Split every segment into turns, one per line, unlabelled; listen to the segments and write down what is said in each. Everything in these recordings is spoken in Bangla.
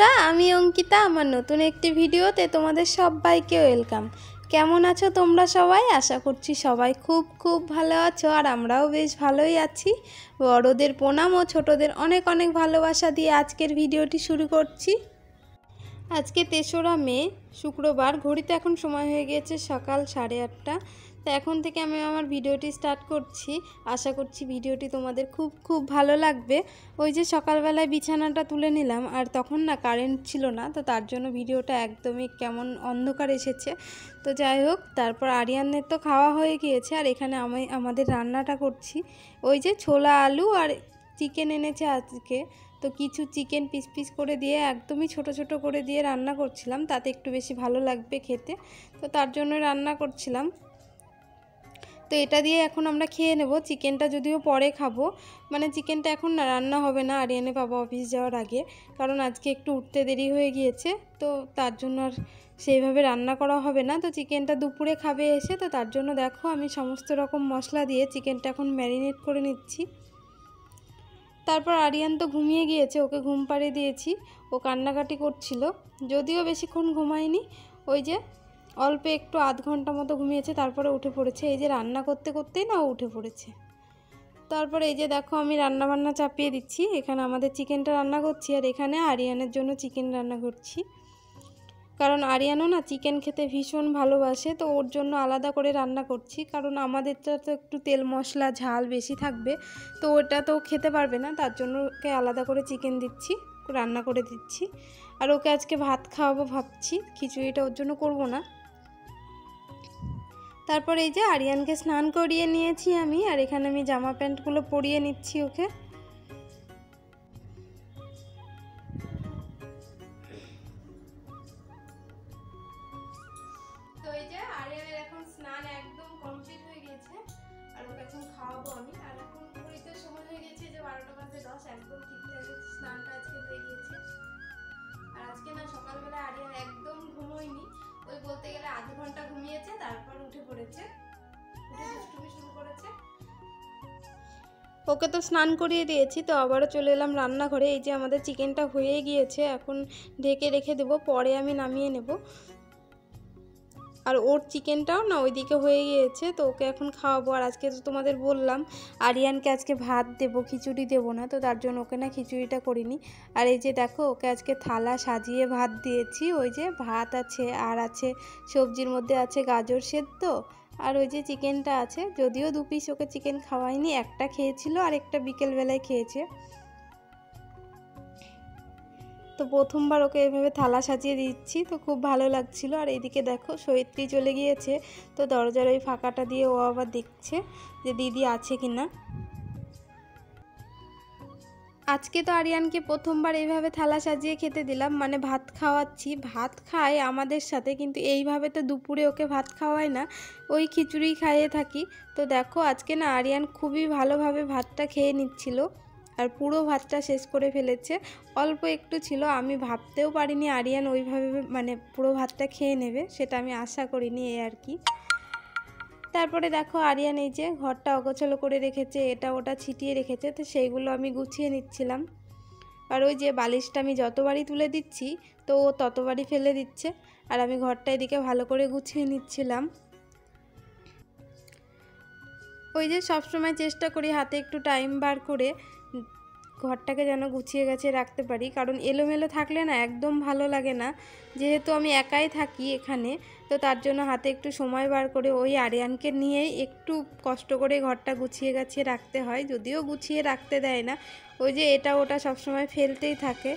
বন্ধুরা, আমি অঙ্কিতা। আমার নতুন একটি ভিডিওতে তোমাদের সবাইকে ওয়েলকাম। কেমন আছো তোমরা সবাই? আশা করছি সবাই খুব খুব ভালো আছো, আর আমরাও বেশ ভালোই আছি। বড়দের প্রণাম ও ছোটদের অনেক অনেক ভালোবাসা দিয়ে আজকের ভিডিওটি শুরু করছি। আজকে 3রা মে, শুক্রবার। ঘড়িতে এখন সময় হয়ে গিয়েছে সকাল 8:30। তো এখন থেকে আমি আমার ভিডিওটি স্টার্ট করছি। আশা করছি ভিডিওটি তোমাদের খুব খুব ভালো লাগবে। ওই যে সকালবেলায় বিছানাটা তুলে নিলাম, আর তখন না কারেন্ট ছিল না, তো তার জন্য ভিডিওটা একদমই কেমন অন্ধকার এসেছে। তো যাই হোক, তারপর আরিয়ানের তো খাওয়া হয়ে গিয়েছে, আর এখানে আমি আমাদের রান্নাটা করছি। ওই যে ছোলা আলু আর চিকেন এনেছে আজকে, তো কিছু চিকেন পিস পিস করে দিয়ে একদমই ছোট ছোট করে দিয়ে রান্না করছিলাম, তাতে একটু বেশি ভালো লাগবে খেতে। তো তার জন্য রান্না করছিলাম। তো এটা দিয়ে এখন আমরা খেয়ে নেব। চিকেনটা যদিও পরে খাবো, মানে চিকেনটা এখন না রান্না হবে না আরিয়ানের বাবা অফিস যাওয়ার আগে, কারণ আজকে একটু উঠতে দেরি হয়ে গিয়েছে, তো তার জন্য আর সেইভাবে রান্না করা হবে না। তো চিকেনটা দুপুরে খাবে এসে, তো তার জন্য দেখো আমি সমস্ত রকম মশলা দিয়ে চিকেনটা এখন ম্যারিনেট করে নিচ্ছি। তারপর আরিয়ান তো ঘুমিয়ে গিয়েছে, ওকে ঘুম পাড়িয়ে দিয়েছি। ও কান্নাকাটি করছিল, যদিও বেশিক্ষণ ঘুমায়নি, ওই যে অল্প একটু আধ ঘন্টা মতো ঘুমিয়েছে, তারপরে উঠে পড়েছে। এই যে রান্না করতে করতেই না ও উঠে পড়েছে। তারপরে এই যে দেখো আমি রান্না বান্না চাপিয়ে দিচ্ছি। এখানে আমাদের চিকেনটা রান্না করছি, আর এখানে আরিয়ানের জন্য চিকেন রান্না করছি, কারণ আরিয়ানও না চিকেন খেতে ভীষণ ভালোবাসে, তো ওর জন্য আলাদা করে রান্না করছি। কারণ আমাদেরটা তো একটু তেল মশলা ঝাল বেশি থাকবে, তো ওটা তো খেতে পারবে না, তার জন্য ওকে আলাদা করে চিকেন দিচ্ছি, রান্না করে দিচ্ছি। আর ওকে আজকে ভাত খাওয়াবো ভাবছি, খিচুড়িটা ওর জন্য করবো না। তারপর এই যে আরিয়ানকে স্নান করিয়ে নিয়েছি আমি, আর এখানে আমি জামা প্যান্টগুলো পরিয়ে নিচ্ছি ওকে। তো এই যে আরিয়ানের এখন স্নান একদম কমপ্লিট হয়ে গেছে, আর ওকে এখন খাওয়াবো আমি। আর এখন ঘড়িতে সময় হয়ে গেছে যে 12:10, একদম ঠিকঠাক স্নানটা আজকে হয়ে গিয়েছে। আর আজকে না সকালবেলা আরিয়ান একদম ঘুমোয়নি, ওই বলতে গেলে আধ ঘন্টা ঘুমিয়েছে, তারপর উঠে পড়েছে, উঠে দুষ্টুমি শুরু করেছে। ওকে তো স্নান করিয়ে দিয়েছি, তো আবারও চলে এলাম রান্নাঘরে। এই যে আমাদের চিকেনটা হয়ে গিয়েছে, এখন ঢেকে রেখে দেবো, পরে আমি নামিয়ে নেব। আর ওর চিকেনটাও না ওইদিকে হয়ে গিয়েছে, তো ওকে এখন খাওয়াবো। আর আজকে তো তোমাদের বললাম আরিয়ানকে আজকে ভাত দেবো, খিচুড়ি দেবো না, তো তার জন্য ওকে না খিচুড়িটা করিনি। আর এই যে দেখো ওকে আজকে থালা সাজিয়ে ভাত দিয়েছি। ওই যে ভাত আছে, আর আছে সবজির মধ্যে আছে গাজর সেদ্ধ, আর ওই যে চিকেনটা আছে। যদিও 2 পিস ওকে চিকেন খাওয়াইনি, একটা খেয়েছিল আর একটা বিকেলবেলায় খেয়েছে। তো প্রথমবার ওকে এভাবে থালা সাজিয়ে দিচ্ছি, তো খুব ভালো লাগছিল। আর এইদিকে দেখো সৈত্রী চলে গিয়েছে, তো দরজার ওই ফাঁকাটা দিয়ে ও আবার দেখছে যে দিদি আছে কিনা। আজকে তো আরিয়ানকে প্রথমবার এইভাবে থালা সাজিয়ে খেতে দিলাম, মানে ভাত খাওয়াচ্ছি। ভাত খায় আমাদের সাথে, কিন্তু এইভাবে তো দুপুরে ওকে ভাত খাওয়াই না, ওই খিচুড়ি খাইয়ে থাকি। তো দেখো আজকে না আরিয়ান খুবই ভালোভাবে ভাতটা খেয়ে নিচ্ছিল, আর পুরো ভাতটা শেষ করে ফেলেছে। অল্প একটু ছিল, আমি ভাবতেও পারিনি আরিয়ান ওইভাবে মানে পুরো ভাতটা খেয়ে নেবে, সেটা আমি আশা করিনি, এই আর কি। তারপরে দেখো আরিয়ান এই যে ঘরটা অগোছালো করে রেখেছে, এটা ওটা ছিটিয়ে রেখেছে, তো সেইগুলো আমি গুছিয়ে নিচ্ছিলাম। আর ওই যে বালিশটা আমি যতবারই তুলে দিচ্ছি, তো ও ততবারই ফেলে দিচ্ছে, আর আমি ঘরটা এদিকে ভালো করে গুছিয়ে নিচ্ছিলাম। ওই যে সবসময় চেষ্টা করি হাতে একটু টাইম বার করে ঘরটাকে যেন গুছিয়ে গাছিয়ে রাখতে পারি, কারণ এলোমেলো থাকলে না একদম ভালো লাগে না। যেহেতু আমি একাই থাকি এখানে, তো তার জন্য হাতে একটু সময় বার করে ওই আরিয়ানকে নিয়েই একটু কষ্ট করে ঘরটা গুছিয়ে গাছিয়ে রাখতে হয়, যদিও গুছিয়ে রাখতে দেয় না, ওই যে এটা ওটা সবসময় ফেলতেই থাকে।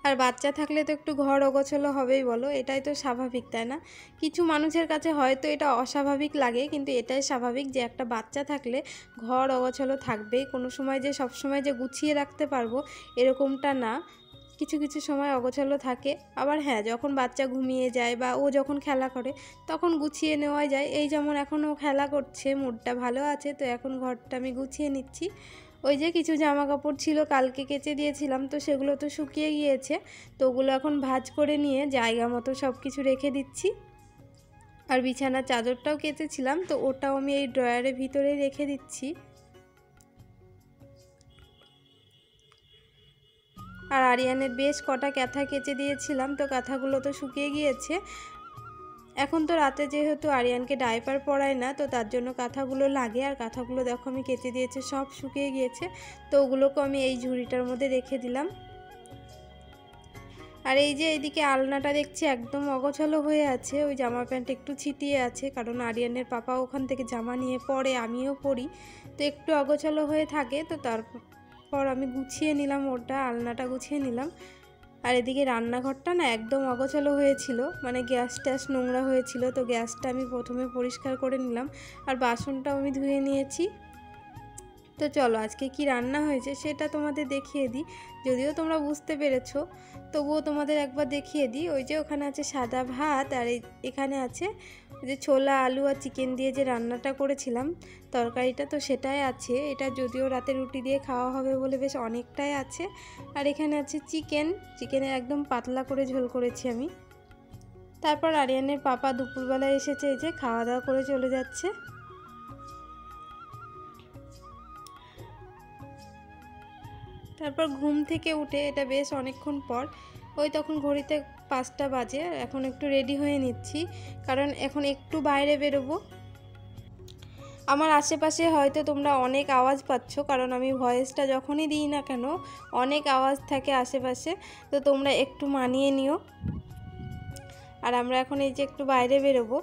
আর বাচ্চা থাকলে তো একটু ঘর অগোছালো হবেই, বলো, এটাই তো স্বাভাবিক, তাই না? কিছু মানুষের কাছে হয়তো এটা অস্বাভাবিক লাগে, কিন্তু এটাই স্বাভাবিক যে একটা বাচ্চা থাকলে ঘর অগোছালো থাকবেই। কোনো সময় যে সব সময় যে গুছিয়ে রাখতে পারবো এরকমটা না, কিছু কিছু সময় অগোছালো থাকে। আবার হ্যাঁ, যখন বাচ্চা ঘুমিয়ে যায় বা ও যখন খেলা করে তখন গুছিয়ে নেওয়া যায়। এই যেমন এখন ও খেলা করছে, মুডটা ভালো আছে, তো এখন ঘরটা আমি গুছিয়ে নিচ্ছি। ওই যে কিছু জামা কাপড় ছিল কালকে কেচে দিয়েছিলাম, তো সেগুলো তো শুকিয়ে গিয়েছে, তো ওগুলো এখন ভাঁজ করে নিয়ে জায়গা মতো সব কিছু রেখে দিচ্ছি। আর বিছানার চাদরটাও কেচেছিলাম, তো ওটাও আমি এই ড্রয়ারের ভিতরে রেখে দিচ্ছি। আর আরিয়ানের বেশ কটা কাঁথা কেচে দিয়েছিলাম, তো কাঁথাগুলো তো শুকিয়ে গিয়েছে। এখন তো রাতে যেহেতু আরিয়ানকে ডাইপার পরায় না, তো তার জন্য কাঁথাগুলো লাগে। আর কাঁথাগুলো দেখো আমি কেচে দিয়েছে, সব শুকিয়ে গিয়েছে। তো ওগুলোকে আমি এই ঝুড়িটার মধ্যে রেখে দিলাম। আর এই যে এইদিকে আলনাটা দেখছি একদম অগোছালো হয়ে আছে, ওই জামা প্যান্ট একটু ছিটিয়ে আছে, কারণ আরিয়ানের পাপা ওখান থেকে জামা নিয়ে পরে, আমিও পরি, তো একটু অগোছালো হয়ে থাকে। তো তারপর আমি গুছিয়ে নিলাম, ওটা আলনাটা গুছিয়ে নিলাম। আর এদিকে রান্নাঘরটা না একদম অগোছালো হয়েছিল, মানে গ্যাস ট্যাস নোংরা হয়েছিল। তো গ্যাসটা আমি প্রথমে পরিষ্কার করে নিলাম, আর বাসনটাও আমি ধুয়ে নিয়েছি। তো চলো আজকে কি রান্না হয়েছে সেটা তোমাদের দেখিয়ে দিই, যদিও তোমরা বুঝতে পেরেছো, তবুও তোমাদের একবার দেখিয়ে দিই। ওই যে ওখানে আছে সাদা ভাত, আর এখানে আছে ওই যে ছোলা আলু আর চিকেন দিয়ে যে রান্নাটা করেছিলাম তরকারিটা, তো সেটাই আছে। এটা যদিও রাতে রুটি দিয়ে খাওয়া হবে বলে বেশ অনেকটাই আছে। আর এখানে আছে চিকেনের একদম পাতলা করে ঝোল করেছি আমি। তারপর আরিয়ানের পাপা দুপুরবেলা এসেছে, এই যে খাওয়া দাওয়া করে চলে যাচ্ছে। তারপর ঘুম থেকে উঠে, এটা বেশ অনেকক্ষণ পর, ওই তখন ঘড়িতে 5টা বাজে, এখন একটু রেডি হয়ে নিচ্ছি, কারণ এখন একটু বাইরে বেরোবো। আমার আশেপাশে হয়তো তোমরা অনেক আওয়াজ পাচ্ছ, কারণ আমি ভয়েসটা যখনই দিই না কেন অনেক আওয়াজ থাকে আশেপাশে, তো তোমরা একটু মানিয়ে নিও। আর আমরা এখন এই যে একটু বাইরে বেরোবো।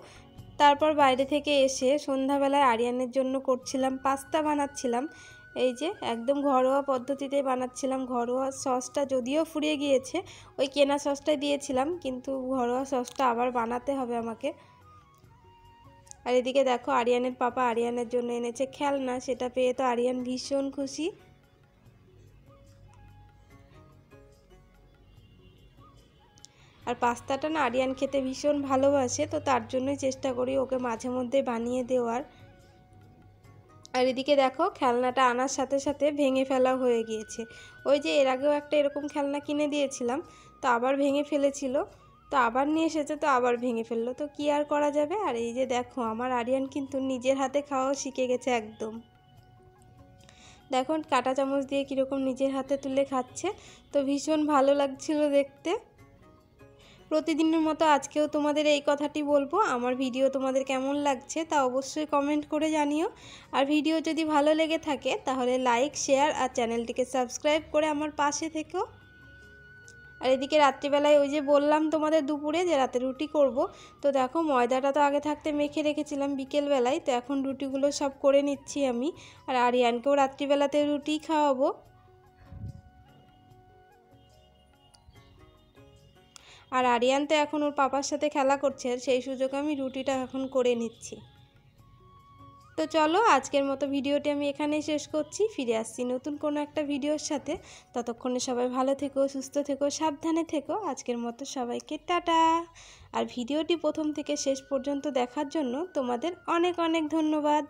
তারপর বাইরে থেকে এসে সন্ধ্যাবেলায় আরিয়ানের জন্য করছিলাম পাস্তা বানাচ্ছিলাম। এই যে একদম ঘরোয়া পদ্ধতিতে বানাচ্ছিলাম। ঘরোয়া সসটা যদিও ফুরিয়ে গিয়েছে, ওই কেনা সসটাই দিয়েছিলাম, কিন্তু ঘরোয়া সসটা আবার বানাতে হবে আমাকে। আর এদিকে দেখো আরিয়ানের পাপা আরিয়ানের জন্য এনেছে খেলনা, সেটা পেয়ে তো আরিয়ান ভীষণ খুশি। আর পাস্তাটা না আরিয়ান খেতে ভীষণ ভালোবাসে, তো তার জন্যই চেষ্টা করি ওকে মাঝে মধ্যে বানিয়ে দেওয়ার। আর এদিকে দেখো খেলনাটা আনার সাথে সাথে ভেঙে ফেলা হয়ে গিয়েছে। ওই যে এর আগেও একটা এরকম খেলনা কিনে দিয়েছিলাম, তো আবার ভেঙে ফেলেছিল, তো আবার নিয়ে এসেছে, তো আবার ভেঙে ফেললো, তো কি আর করা যাবে। আর এই যে দেখো আমার আরিয়ান কিন্তু নিজের হাতে খাওয়াও শিখে গেছে একদম। দেখো কাঁটা চামচ দিয়ে কীরকম নিজের হাতে তুলে খাচ্ছে, তো ভীষণ ভালো লাগছিল দেখতে। প্রতিদিনের মতো আজকেও তোমাদের এই কথাটি বলবো, আমার ভিডিও তোমাদের কেমন লাগছে তা অবশ্যই কমেন্ট করে জানিও। আর ভিডিও যদি ভালো লেগে থাকে তাহলে লাইক শেয়ার আর চ্যানেলটিকে সাবস্ক্রাইব করে আমার পাশে থেকো। আর এদিকে রাত্রিবেলায় ওই যে বললাম তোমাদের দুপুরে যে রাতে রুটি করব, তো দেখো ময়দাটা তো আগে থাকতে মেখে রেখেছিলাম বিকেলবেলায়, তো এখন রুটিগুলো সব করে নিচ্ছি আমি। আর আরিয়ানকেও রাত্রিবেলাতে রুটি খাওয়াবো। আর আরিয়ান তো এখন ওর পাপার সাথে খেলা করছে, আর সেই সুযোগে আমি রুটিটা এখন করে নিচ্ছি। তো চলো আজকের মতো ভিডিওটি আমি এখানেই শেষ করছি, ফিরে আসছি নতুন কোনো একটা ভিডিওর সাথে। ততক্ষণে সবাই ভালো থেকো, সুস্থ থেকো, সাবধানে থেকো। আজকের মতো সবাইকে টাটা। আর ভিডিওটি প্রথম থেকে শেষ পর্যন্ত দেখার জন্য তোমাদের অনেক অনেক ধন্যবাদ।